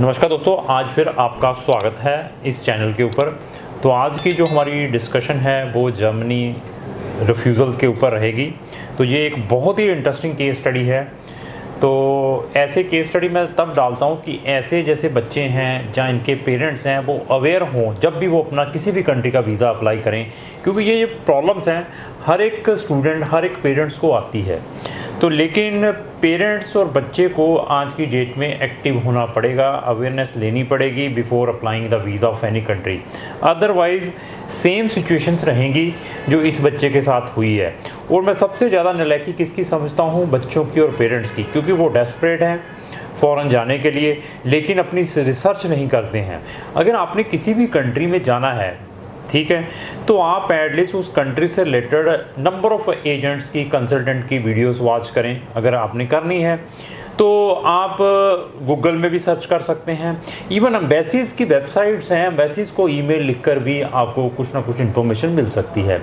नमस्कार दोस्तों, आज फिर आपका स्वागत है इस चैनल के ऊपर। तो आज की जो हमारी डिस्कशन है वो जर्मनी रिफ्यूज़ल के ऊपर रहेगी। तो ये एक बहुत ही इंटरेस्टिंग केस स्टडी है। तो ऐसे केस स्टडी मैं तब डालता हूँ कि ऐसे जैसे बच्चे हैं जहाँ इनके पेरेंट्स हैं वो अवेयर हों जब भी वो अपना किसी भी कंट्री का वीज़ा अप्लाई करें, क्योंकि ये प्रॉब्लम्स हैं हर एक स्टूडेंट हर एक पेरेंट्स को आती है। तो लेकिन पेरेंट्स और बच्चे को आज की डेट में एक्टिव होना पड़ेगा, अवेयरनेस लेनी पड़ेगी before applying the visa of any country. Otherwise same situations रहेंगी जो इस बच्चे के साथ हुई है। और मैं सबसे ज़्यादा नालायकी किसकी समझता हूँ, बच्चों की और पेरेंट्स की, क्योंकि वो डेस्परेट हैं फ़ौरन जाने के लिए लेकिन अपनी रिसर्च नहीं करते हैं। अगर आपने किसी भी कंट्री में जाना है, ठीक है, तो आप एटलीस्ट उस कंट्री से रिलेटेड नंबर ऑफ़ एजेंट्स की, कंसल्टेंट की वीडियोस वॉच करें। अगर आपने करनी है तो आप गूगल में भी सर्च कर सकते हैं। इवन एम्बेसीज़ की वेबसाइट्स हैं, एम्बेसीज़ को ईमेल लिखकर भी आपको कुछ ना कुछ इन्फॉर्मेशन मिल सकती है।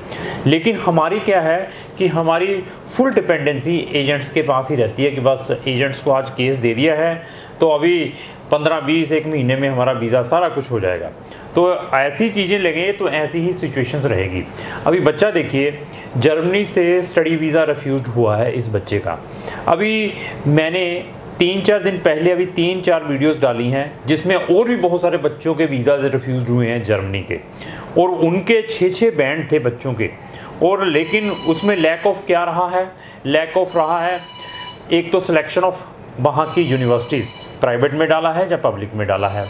लेकिन हमारी क्या है कि हमारी फुल डिपेंडेंसी एजेंट्स के पास ही रहती है कि बस एजेंट्स को आज केस दे दिया है तो अभी 15-20 एक महीने में हमारा वीज़ा सारा कुछ हो जाएगा। तो ऐसी चीज़ें लगे तो ऐसी ही सिचुएशंस रहेगी। अभी बच्चा देखिए, जर्मनी से स्टडी वीज़ा रिफ्यूज़्ड हुआ है इस बच्चे का। अभी मैंने 3-4 दिन पहले अभी 3-4 वीडियोस डाली हैं जिसमें और भी बहुत सारे बच्चों के वीज़ा रिफ्यूज़्ड हुए हैं जर्मनी के, और उनके 6-6 बैंड थे बच्चों के। और लेकिन उसमें लैक ऑफ क्या रहा है, लैक ऑफ रहा है एक तो सिलेक्शन ऑफ वहाँ की यूनिवर्सिटीज़, प्राइवेट में डाला है या पब्लिक में डाला है।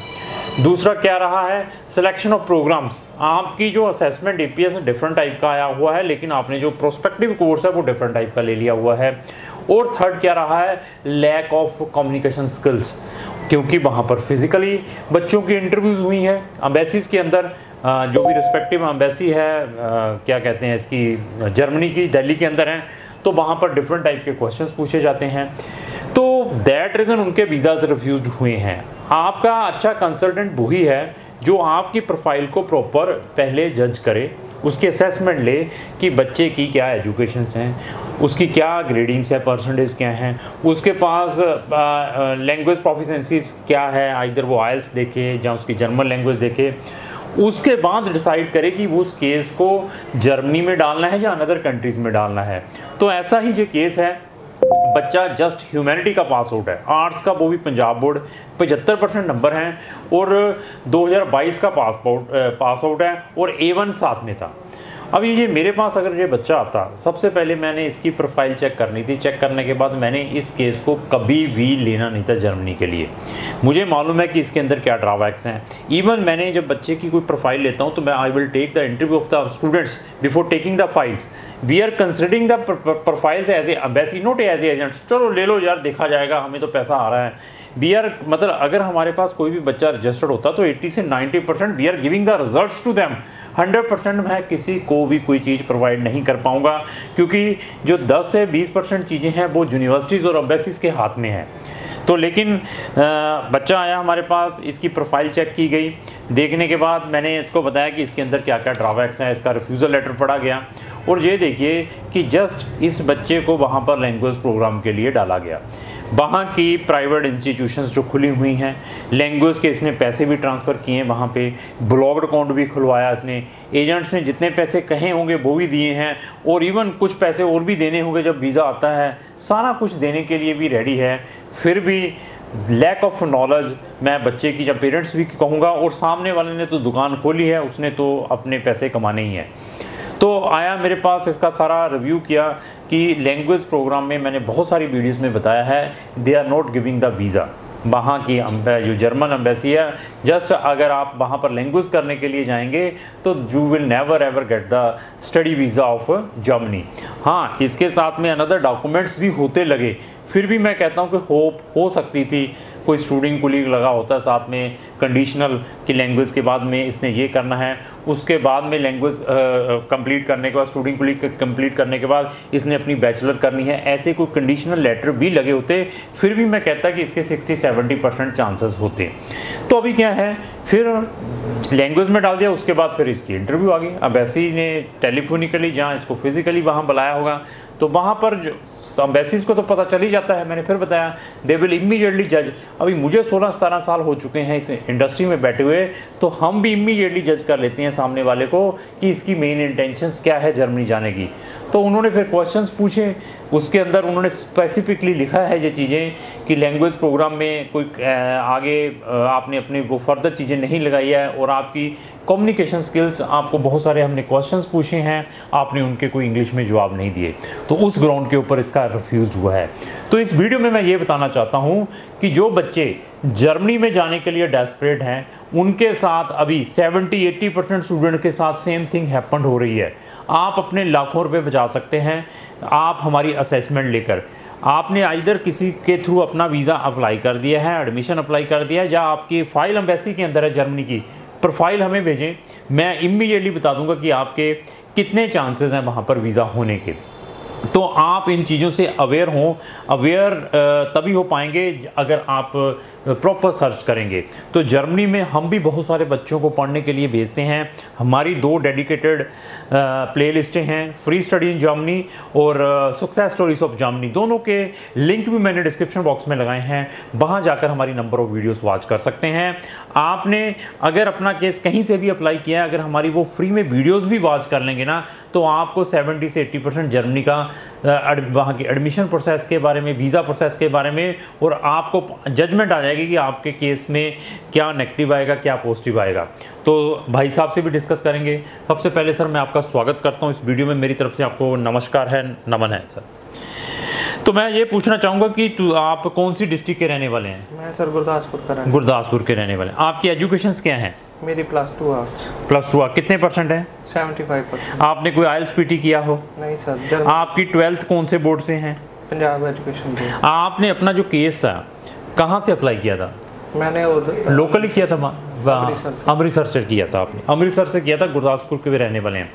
दूसरा क्या रहा है, सिलेक्शन ऑफ प्रोग्राम्स। आपकी जो असेसमेंट एपीएस डिफरेंट टाइप का आया हुआ है लेकिन आपने जो प्रोस्पेक्टिव कोर्स है वो डिफरेंट टाइप का ले लिया हुआ है। और थर्ड क्या रहा है, लैक ऑफ कम्युनिकेशन स्किल्स, क्योंकि वहाँ पर फिज़िकली बच्चों की इंटरव्यूज़ हुई हैं एम्बेसीज़ के अंदर। जो भी रिस्पेक्टिव एम्बेसी है क्या कहते हैं इसकी, जर्मनी की दिल्ली के अंदर हैं, तो वहाँ पर डिफरेंट टाइप के क्वेश्चंस पूछे जाते हैं। तो दैट रीज़न उनके वीज़ाज रिफ्यूज़्ड हुए हैं। आपका अच्छा कंसल्टेंट वही है जो आपकी प्रोफाइल को प्रॉपर पहले जज करे, उसकी असेसमेंट ले कि बच्चे की क्या एजुकेशंस हैं, उसकी क्या ग्रेडिंग्स है, परसेंटेज क्या हैं, उसके पास लैंग्वेज प्रोफिशिएंसीज क्या है, आइदर वो आइल्स देखे या उसकी जर्मन लैंग्वेज देखे। उसके बाद डिसाइड करे कि वो उस केस को जर्मनी में डालना है या अनदर कंट्रीज़ में डालना है। तो ऐसा ही ये केस है। बच्चा जस्ट ह्यूमैनिटी का पास आउट है, आर्ट्स का, वो भी पंजाब बोर्ड, 75% नंबर हैं, और 2022 का पास आउट है और A1 साथ में था। अब ये मेरे पास अगर ये बच्चा आता, सबसे पहले मैंने इसकी प्रोफाइल चेक करनी थी। चेक करने के बाद मैंने इस केस को कभी भी लेना नहीं था जर्मनी के लिए। मुझे मालूम है कि इसके अंदर क्या ड्रॉबैक्स हैं। इवन मैंने जब बच्चे की कोई प्रोफाइल लेता हूँ तो मैं I will take the interview of the students before taking the files. We are considering the profiles as a embassy, not as a agents. चलो ले लो यार, देखा जाएगा, हमें तो पैसा आ रहा है। वी आर मतलब अगर हमारे पास कोई भी बच्चा रजिस्टर्ड होता तो 80 से 90% we are giving the results to them. 100% मैं किसी को भी कोई चीज़ प्रोवाइड नहीं कर पाऊँगा, क्योंकि जो 10 से 20% चीज़ें हैं वो यूनिवर्सिटीज़ और एम्बेसीज़ के हाथ में हैं। तो लेकिन बच्चा आया हमारे पास, इसकी प्रोफाइल चेक की गई। देखने के बाद मैंने इसको बताया कि इसके अंदर क्या क्या ड्रॉबैक्स हैं, इसका रिफ्यूज़ल लेटर पढ़ा गया। और ये देखिए कि जस्ट इस बच्चे को वहाँ पर लैंग्वेज प्रोग्राम के लिए डाला गया। वहाँ की प्राइवेट इंस्टीट्यूशंस जो खुली हुई हैं, लैंग्वेज के इसने पैसे भी ट्रांसफ़र किए हैं, वहाँ पे ब्लॉग्ड अकाउंट भी खुलवाया इसने। एजेंट्स ने जितने पैसे कहे होंगे वो भी दिए हैं, और इवन कुछ पैसे और भी देने होंगे जब वीज़ा आता है, सारा कुछ देने के लिए भी रेडी है। फिर भी लैक ऑफ नॉलेज, मैं बच्चे की जब पेरेंट्स भी कहूँगा, और सामने वाले ने तो दुकान खोली है, उसने तो अपने पैसे कमाने ही हैं। तो आया मेरे पास, इसका सारा रिव्यू किया कि लैंग्वेज प्रोग्राम में मैंने बहुत सारी वीडियोस में बताया है, they are not giving the visa. वहाँ की जो जर्मन एम्बेसी है, जस्ट अगर आप वहाँ पर लैंग्वेज करने के लिए जाएंगे तो you will never ever get the study visa of Germany. हाँ, इसके साथ में अनदर डॉक्यूमेंट्स भी होते लगे, फिर भी मैं कहता हूँ कि होप हो सकती थी कोई स्टूडेंट कुलीग लगा होता है साथ में, कंडीशनल की लैंग्वेज के बाद में इसने ये करना है, उसके बाद में लैंग्वेज कंप्लीट करने के बाद, स्टूडेंट कुलीग कंप्लीट करने के बाद इसने अपनी बैचलर करनी है, ऐसे कोई कंडीशनल लेटर भी लगे होते, फिर भी मैं कहता कि इसके 60-70% चांसेस होते। तो अभी क्या है, फिर लैंग्वेज में डाल दिया, उसके बाद फिर इसकी इंटरव्यू आ गई। अब ऐसे ही ने टेलीफोनिकली, जहाँ इसको फिज़िकली वहाँ बुलाया होगा, तो वहाँ पर एम्बेसीज को तो पता चल ही जाता है, मैंने फिर बताया, दे विल इमीडिएटली जज। अभी मुझे 16-17 साल हो चुके हैं इस इंडस्ट्री में बैठे हुए, तो हम भी इमीडिएटली जज कर लेते हैं सामने वाले को कि इसकी मेन इंटेंशंस क्या है जर्मनी जाने की। तो उन्होंने फिर क्वेश्चंस पूछे, उसके अंदर उन्होंने स्पेसिफिकली लिखा है ये चीज़ें कि लैंग्वेज प्रोग्राम में कोई आगे आपने अपनी वो फर्दर चीज़ें नहीं लगाई है, और आपकी कम्युनिकेशन स्किल्स, आपको बहुत सारे हमने क्वेश्चंस पूछे हैं, आपने उनके कोई इंग्लिश में जवाब नहीं दिए, तो उस ग्राउंड के ऊपर इसका रिफ्यूज़ हुआ है। तो इस वीडियो में मैं ये बताना चाहता हूँ कि जो बच्चे जर्मनी में जाने के लिए डेस्परेट हैं, उनके साथ अभी 70-80% स्टूडेंट के साथ सेम थिंग हैपन हो रही है। आप अपने लाखों रुपए बचा सकते हैं आप हमारी असेसमेंट लेकर। आपने आइदर किसी के थ्रू अपना वीज़ा अप्लाई कर दिया है, एडमिशन अप्लाई कर दिया है, या आपकी फ़ाइल एम्बेसी के अंदर है जर्मनी की, प्रोफाइल हमें भेजें, मैं इमीडिएटली बता दूंगा कि आपके कितने चांसेस हैं वहाँ पर वीज़ा होने के। तो आप इन चीज़ों से अवेयर हों, अवेयर तभी हो पाएंगे अगर आप प्रॉपर सर्च करेंगे। तो जर्मनी में हम भी बहुत सारे बच्चों को पढ़ने के लिए भेजते हैं। हमारी 2 डेडिकेटेड प्लेलिस्टें हैं, फ्री स्टडी इन जर्मनी और सक्सेस स्टोरीज ऑफ जर्मनी, दोनों के लिंक भी मैंने डिस्क्रिप्शन बॉक्स में लगाए हैं, वहाँ जाकर हमारी नंबर ऑफ़ वीडियोस वॉच कर सकते हैं। आपने अगर अपना केस कहीं से भी अप्लाई किया है, अगर हमारी वो फ्री में वीडियोस भी वॉच कर लेंगे ना, तो आपको 70 से 80% जर्मनी का वहाँ की एडमिशन प्रोसेस के बारे में, वीज़ा प्रोसेस के बारे में, और आपको जजमेंट आ जाएगी कि आपके केस में क्या नेगेटिव आएगा, क्या पॉजिटिव आएगा। तो भाई साहब से भी डिस्कस करेंगे। सबसे पहले सर मैं आपका स्वागत करता हूँ इस वीडियो में, मेरी तरफ से आपको नमस्कार है, नमन है सर। तो मैं ये पूछना चाहूँगा कि आप कौन सी डिस्ट्रिक्ट के रहने वाले हैं? मैं सर गुरदासपुर का रहने। गुरदासपुर के रहने वाले हैं। आपकी एजुकेशंस क्या हैं? मेरी +2 आर्ट्स। +2 कितने % है? 75%। आपने कोई IELTS PT किया हो? नहीं सर। आपकी 12th कौन से बोर्ड से हैं? Punjab education board. आपने अपना जो केस था कहाँ से अप्लाई किया था? मैंने लोकली किया था, अमृतसर से किया था आपने? अमृतसर से किया था, गुरदासपुर के भी रहने वाले हैं।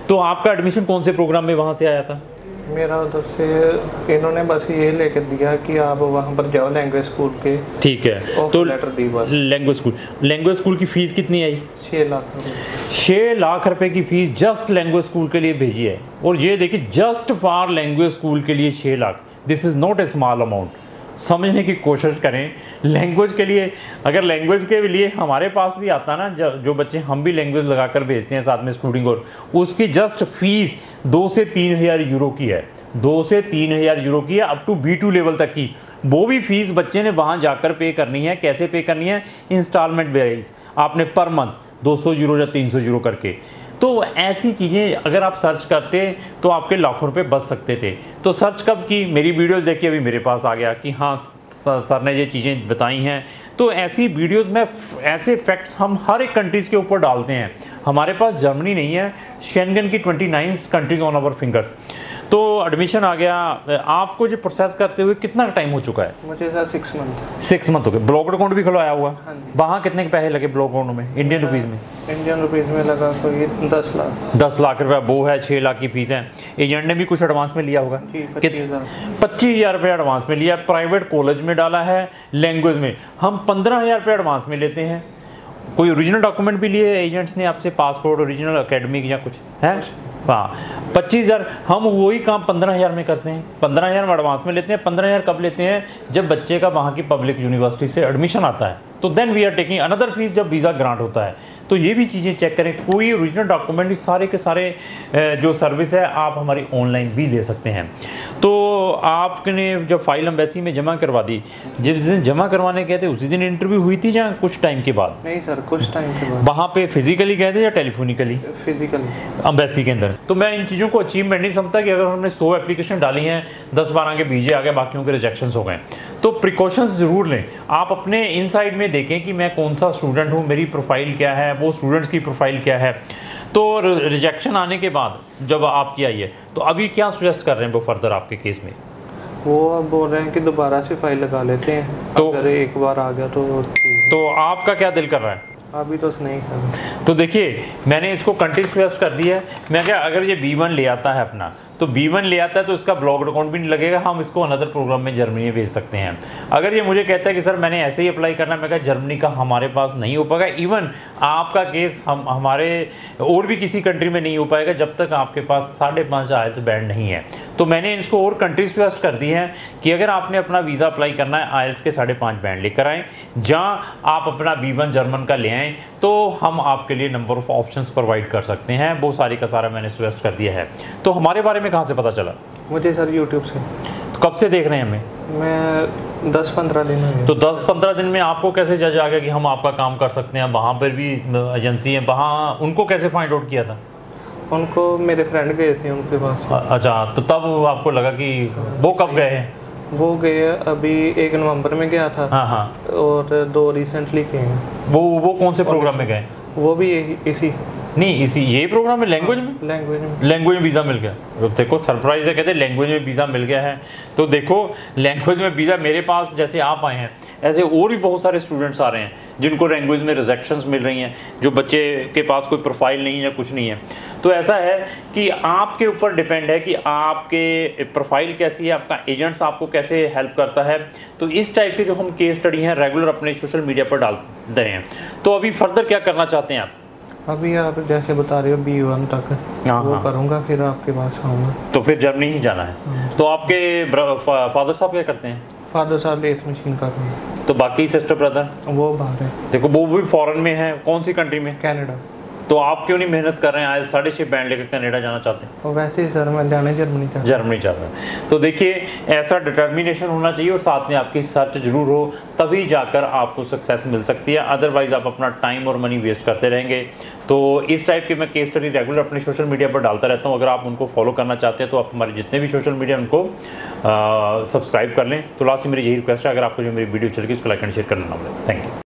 तो आपका एडमिशन कौन से प्रोग्राम में वहाँ से आया था? मेरा उधर से इन्होंने बस ये लेकर दिया कि आप वहाँ पर जाओ लैंग्वेज स्कूल के। ठीक है, तो लेटर दी बस। लैंग्वेज स्कूल की फ़ीस कितनी आई? 6 लाख रुपये। 6 लाख रुपए की फ़ीस जस्ट लैंग्वेज स्कूल के लिए भेजी है। और ये देखिए, जस्ट फॉर लैंग्वेज स्कूल के लिए 6 lakh, this is not a small amount. समझने की कोशिश करें, लैंग्वेज के लिए, अगर लैंग्वेज के लिए हमारे पास भी आता ना, जो बच्चे हम भी लैंग्वेज लगा कर भेजते हैं साथ में स्टूडिंग, और उसकी जस्ट फीस 2 से 3 हज़ार यूरो की है। 2 से 3 हज़ार यूरो की है, अप टू B2 लेवल तक की। वो भी फीस बच्चे ने वहाँ जाकर पे करनी है। कैसे पे करनी है? इंस्टॉलमेंट बेस, आपने पर मंथ 200 यूरो या 300 यूरो करके। तो ऐसी चीज़ें अगर आप सर्च करते तो आपके लाखों रुपए बच सकते थे। तो सर्च कब की? मेरी वीडियोस देख के अभी मेरे पास आ गया कि हाँ सर ने ये चीज़ें बताई हैं। तो ऐसी वीडियोस में ऐसे फैक्ट्स हम हर एक कंट्रीज़ के ऊपर डालते हैं। हमारे पास जर्मनी नहीं है, शेंगन की 29 कंट्रीज़ ऑन आवर फिंगर्स। तो एडमिशन आ गया, आपको जो प्रोसेस करते हुए कितना टाइम हो चुका है? मुझे सर 6 मंथ। 6 मंथ हो गए। ब्लॉक अकाउंट भी खुलवाया हुआ? हाँ। वहाँ कितने के पैसे लगे ब्लॉक अकाउंट में, इंडियन रुपीज़ में? इंडियन रुपीज़ में लगा तो ये 10 लाख। 10 लाख रुपये वो है, 6 लाख की फीस है। एजेंट ने भी कुछ एडवांस में लिया होगा? 25,000 रुपये एडवांस में लिया। प्राइवेट कॉलेज में डाला है, लैंग्वेज में हम 15,000 रुपये एडवांस में लेते हैं। कोई ओरिजिनल डॉक्यूमेंट भी लिए एजेंट्स ने आपसे, पासपोर्ट, ओरिजिनल, एकेडमिक या कुछ है? हाँ, 25,000। हम वही काम 15,000 में करते हैं। 15,000 में एडवांस में लेते हैं। 15,000 कब लेते हैं? जब बच्चे का वहाँ की पब्लिक यूनिवर्सिटी से एडमिशन आता है, तो then we are taking another fees जब वीज़ा ग्रांट होता है। तो ये भी चीज़ें चेक करें। कोई ओरिजिनल डॉक्यूमेंट, सारे के सारे जो सर्विस है आप हमारी ऑनलाइन भी ले सकते हैं। तो आपने जब फाइल एम्बेसी में जमा करवा दी, जिस दिन जमा करवाने गए थे उसी दिन इंटरव्यू हुई थी या कुछ टाइम के बाद? नहीं सर, कुछ टाइम के बाद। वहाँ पे फिजिकली गए थे या टेलीफोनिकली? फिजिकली एम्बेसी के अंदर। तो मैं इन चीज़ों को अचीवमेंट नहीं समझता कि अगर हमने 100 एप्लीकेशन डाली हैं, 10-12 के वीजे आ गए, बाकियों के रिजेक्शंस हो गए। तो प्रिकॉशंस ज़रूर लें। आप अपने इनसाइड में देखें कि मैं कौन सा स्टूडेंट हूँ, मेरी प्रोफाइल क्या है, वो स्टूडेंट्स की प्रोफाइल क्या है। तो रिजेक्शन आने के बाद जब आपकी आई है, तो अभी क्या सजेस्ट कर रहे हैं वो फर्दर आपके केस में? वो अब बोल रहे हैं कि दोबारा से फाइल लगा लेते हैं, तो अगर एक बार आ गया तो आपका क्या दिल कर रहा है? अभी तो नहीं सर। तो देखिए, मैंने इसको कंटिन्यूस कर दिया है। मैं क्या, अगर ये B1 ले आता है अपना, तो B1 ले आता है तो इसका ब्लॉक्ड अकाउंट भी नहीं लगेगा, हम इसको अनदर प्रोग्राम में जर्मनी में भेज सकते हैं। अगर ये मुझे कहता है कि सर मैंने ऐसे ही अप्लाई करना, मैं कहा जर्मनी का हमारे पास नहीं हो पाएगा, इवन आपका केस हमारे और भी किसी कंट्री में नहीं हो पाएगा जब तक आपके पास 5.5 आइल्स बैंड नहीं है। तो मैंने इसको और कंट्री सजेस्ट कर दी है कि अगर आपने अपना वीज़ा अप्लाई करना है आइल्स के 5.5 बैंड लेकर आएँ, जहाँ आप अपना B1 जर्मन का ले आएँ, तो हम आपके लिए नंबर ऑफ ऑप्शंस प्रोवाइड कर सकते हैं। वो सारी का सारा मैंने सजेस्ट कर दिया है। तो हमारे बारे में कहाँ से पता चला? मुझे सर यूट्यूब से। तो कब से देख रहे हैं हमें? मैं 10-15 दिन हुए। तो 10-15 दिन में आपको कैसे जज आ गया कि हम आपका काम कर सकते हैं? वहाँ पर भी एजेंसी है, वहाँ उनको कैसे फाइंड आउट किया था? उनको मेरे फ्रेंड गए थे उनके पास। अच्छा, तो तब आपको लगा कि वो कब गए हैं? वो गए अभी 1 नवंबर में गया था। हाँ हाँ। और 2 रिसेंटली गए हैं। वो कौन से प्रोग्राम में गए? वो भी इसी नहीं, इसी यही प्रोग्राम में लैंग्वेज में वीज़ा मिल गया। तो देखो सरप्राइज है, कहते हैं लैंग्वेज में वीज़ा मिल गया है। तो देखो लैंग्वेज में वीज़ा, मेरे पास जैसे आप आए हैं ऐसे और भी बहुत सारे स्टूडेंट्स आ रहे हैं जिनको लैंग्वेज में रिजेक्शंस मिल रही हैं, जो बच्चे के पास कोई प्रोफाइल नहीं है या कुछ नहीं है। तो ऐसा है कि आपके ऊपर डिपेंड है कि आपके प्रोफाइल कैसी है, आपका एजेंट्स आपको कैसे हेल्प करता है। तो इस टाइप के जो हम केस स्टडी हैं रेगुलर अपने सोशल मीडिया पर डालते हैं। तो अभी फर्दर क्या करना चाहते हैं आप? अभी आप जैसे बता रहे हो B1 तक वो करूँगा, फिर आपके पास आऊँगा। तो फिर जर्मनी ही जाना है। तो आपके फादर साहब क्या करते हैं? फादर साहब लेथ मशीन कर रहे हैं। तो बाकी सिस्टर ब्रदर? वो बाहर है। देखो वो भी फॉरेन में है। कौन सी कंट्री में? कनाडा। तो आप क्यों नहीं मेहनत कर रहे हैं? आज 6.5 बैंड लेकर कनाडा जाना चाहते हैं? और वैसे ही सर मैं जाने जर्मनी चाहता है। तो देखिए ऐसा डिटर्मिनेशन होना चाहिए और साथ में आपकी सर्च जरूर हो, तभी जाकर आपको सक्सेस मिल सकती है। अदरवाइज आप अपना टाइम और मनी वेस्ट करते रहेंगे। तो इस टाइप के मैं केस स्टडी रेगुलर अपने सोशल मीडिया पर डालता रहता हूँ। अगर आप उनको फॉलो करना चाहते हैं तो आप हमारे जितने भी सोशल मीडिया उनको सब्सक्राइब कर लें। तो लास्ट में मेरी यही रिक्वेस्ट है, अगर आपको जो मेरी वीडियो चल गई उसको लाइक एंड शेयर करना ना भूलें। Thank you.